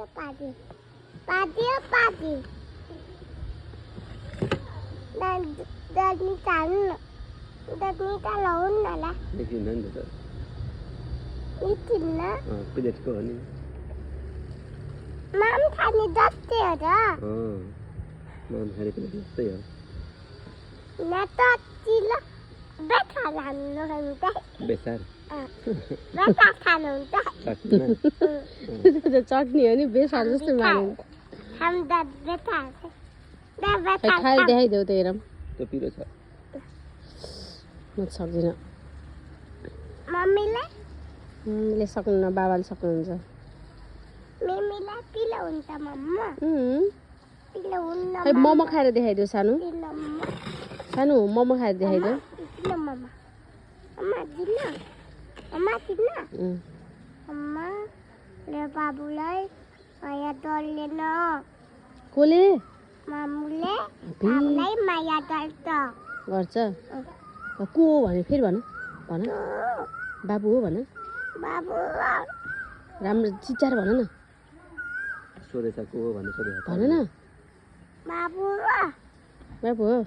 Pagi. Pagi. Dan ni laun lah. Lekin nanti tu. Itu na. Pilih kau ni. Mam tani datte ada. Mam hari pilih tu ya. Nata cila beta lalu hendak. Besar. Beta hendak. Sakit na. त्यो चटनी हो नि बेसार जस्तो माने हम दा beta. दा beta. खाइ देखाइदेऊ त हेरौँ Tu pilih sah. म सक्दिनँ Mami le. मम्मीले सक्नुहुन्न बाबाले सक्नुहुन्छ Mimi le pila unta mama. Pila unta. खै मोमो खाएर देखाइदेऊ सानो Pila mama. सानो मोमो खाएर देखाइदेऊ Pila mama. Mama dina. Mama dina. Mama le babulai maya dolle no. कोले Mamule babulai maya dolto. गर्छ को हो भने फेरि भन भन बाबु हो भन Babu. राम्रो चिचार भन न Sudah aku mana sudah. भन न Babu. बाबु हो